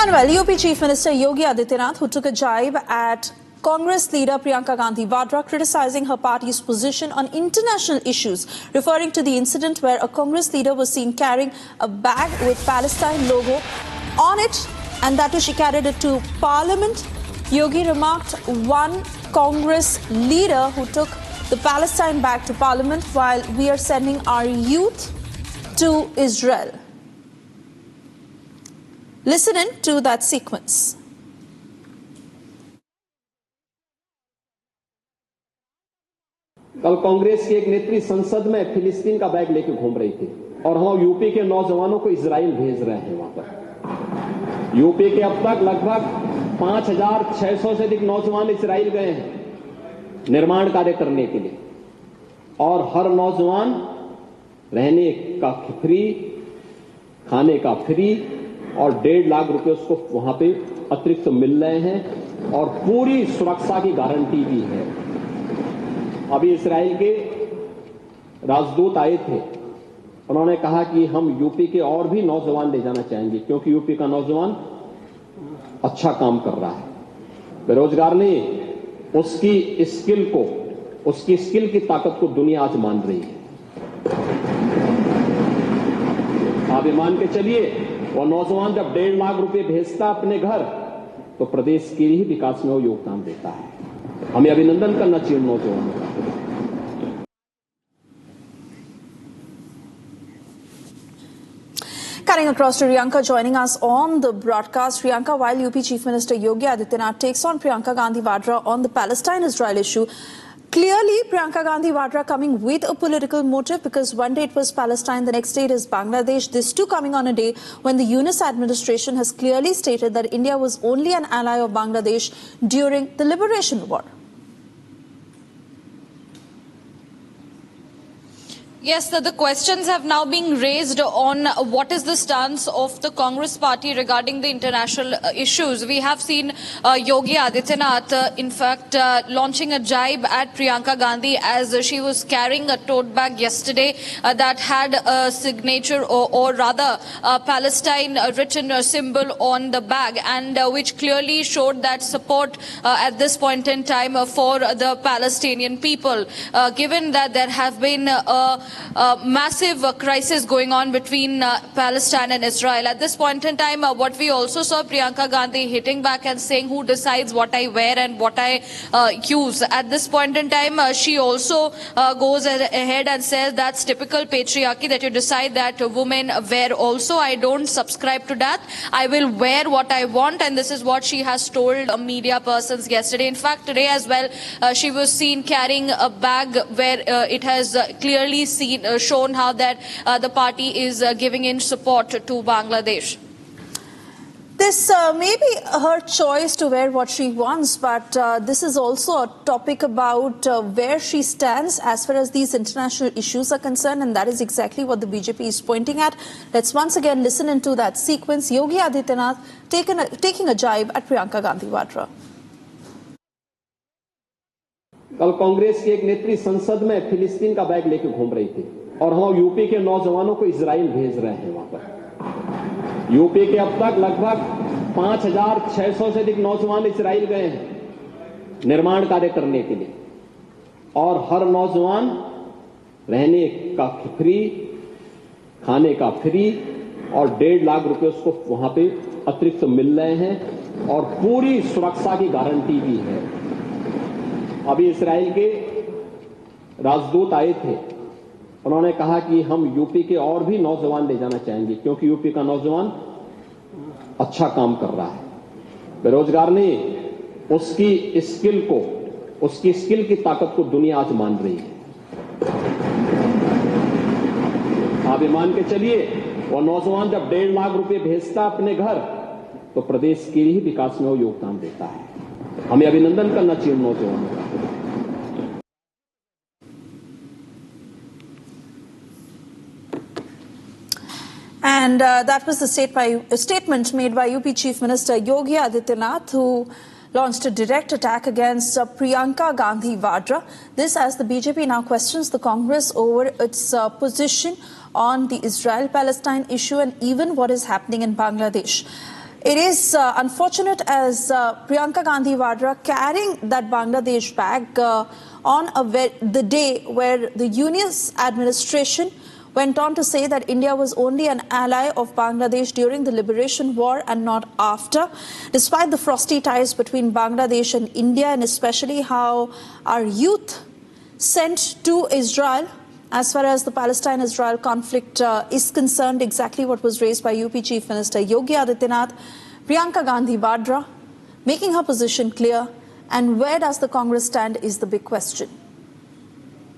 And well, UP Chief Minister Yogi Adityanath, who took a jibe at Congress leader Priyanka Gandhi Vadra, criticizing her party's position on international issues, referring to the incident where a Congress leader was seen carrying a bag with Palestine logo on it, and that too she carried it to Parliament. Yogi remarked, one Congress leader who took the Palestine bag to Parliament while we are sending our youth to Israel. Listen in to that sequence. कल कांग्रेस की एक नेत्री संसद में फिलिस्तीन का bag लेकर घूम रही थी और हम यूपी के नौजवानों को इजराइल भेज रहे हैं। वहां पर यूपी के अब तक लगभग 5,600 से अधिक नौजवान इजराइल गए हैं निर्माण कार्य करने के लिए, और हर नौजवान रहने का फ्री, खाने का फ्री और 1.5 लाख रुपए उसको वहां पे अतिरिक्त मिल रहे हैं और पूरी सुरक्षा की गारंटी भी है। अभी इजराइल के राजदूत आए थे, उन्होंने कहा कि हम यूपी के और भी नौजवान ले जाना चाहेंगे क्योंकि यूपी का नौजवान अच्छा काम कर रहा है, बेरोजगार नहीं, उसकी स्किल की ताकत को दुनिया आज मान रही है। आप ये मान के चलिए, वो नौजवान जब 1.5 लाख रुपए भेजता अपने घर, तो प्रदेश के ही विकास में वो योगदान देता है। हमें अभिनंदन करना चाहिए नौजवानों का। Cutting across to Priyanka, joining us on the broadcast. Priyanka, while UP Chief Minister Yogi Adityanath takes on Priyanka Gandhi Vadra on the Palestine-Israel issue, clearly Priyanka Gandhi Vadra coming with a political motive, because one day it was Palestine, the next day it is Bangladesh. This too coming on a day when the Yunus administration has clearly stated that India was only an ally of Bangladesh during the Liberation War. Yes, the questions have now been raised on what is the stance of the Congress party regarding the international issues. We have seen Yogi Adityanath, in fact, launching a jibe at Priyanka Gandhi as she was carrying a tote bag yesterday that had a signature or rather a Palestine written symbol on the bag, and which clearly showed that support at this point in time for the Palestinian people, given that there have been massive crisis going on between Palestine and Israel. At this point in time, what we also saw Priyanka Gandhi hitting back and saying, who decides what I wear and what I use. At this point in time, she also goes ahead and says that's typical patriarchy, that you decide that women wear also. I don't subscribe to that. I will wear what I want, and this is what she has told media persons yesterday. In fact, today as well, she was seen carrying a bag where it has clearly shown how that the party is giving in support to Bangladesh. This may be her choice to wear what she wants, but this is also a topic about where she stands as far as these international issues are concerned, and that is exactly what the BJP is pointing at. Let's once again listen into that sequence. Yogi Adityanath taking a jibe at Priyanka Gandhi Vadra. कल कांग्रेस की एक नेत्री संसद में फिलिस्तीन का bag लेकर घूम रही थी और हम यूपी के नौजवानों को इजराइल भेज रहे हैं। वहां पर यूपी के अब तक लगभग 5,600 से अधिक नौजवान इजराइल गए हैं निर्माण कार्य करने के लिए, और हर नौजवान रहने का फ्री, खाने का फ्री और 1.5 लाख रुपए उसको वहां पे अतिरिक्त मिल रहे हैं और पूरी सुरक्षा की गारंटी भी है। अभी इजराइल के राजदूत आए थे, उन्होंने कहा कि हम यूपी के और भी नौजवान ले जाना चाहेंगे क्योंकि यूपी का नौजवान अच्छा काम कर रहा है, बेरोजगार नहीं, उसकी स्किल की ताकत को दुनिया आज मान रही है। आप ये मान के चलिए, वो नौजवान जब 1.5 लाख रुपए भेजता अपने घर, तो प्रदेश के ही विकास में वो योगदान देता है। हमें अभिनंदन करना चाहिए नौजवानों का। And that was the statement made by UP Chief Minister Yogi Adityanath, who launched a direct attack against Priyanka Gandhi Vadra. This as the BJP now questions the Congress over its position on the Israel-Palestine issue and even what is happening in Bangladesh. It is unfortunate as Priyanka Gandhi Vadra carrying that Bangladesh bag on the day where the Yunus administration went on to say that India was only an ally of Bangladesh during the liberation war and not after. Despite the frosty ties between Bangladesh and India, and especially how our youth sent to Israel as far as the Palestine-Israel conflict is concerned, exactly what was raised by UP Chief Minister Yogi Adityanath, Priyanka Gandhi Vadra, making her position clear, and where does the Congress stand is the big question.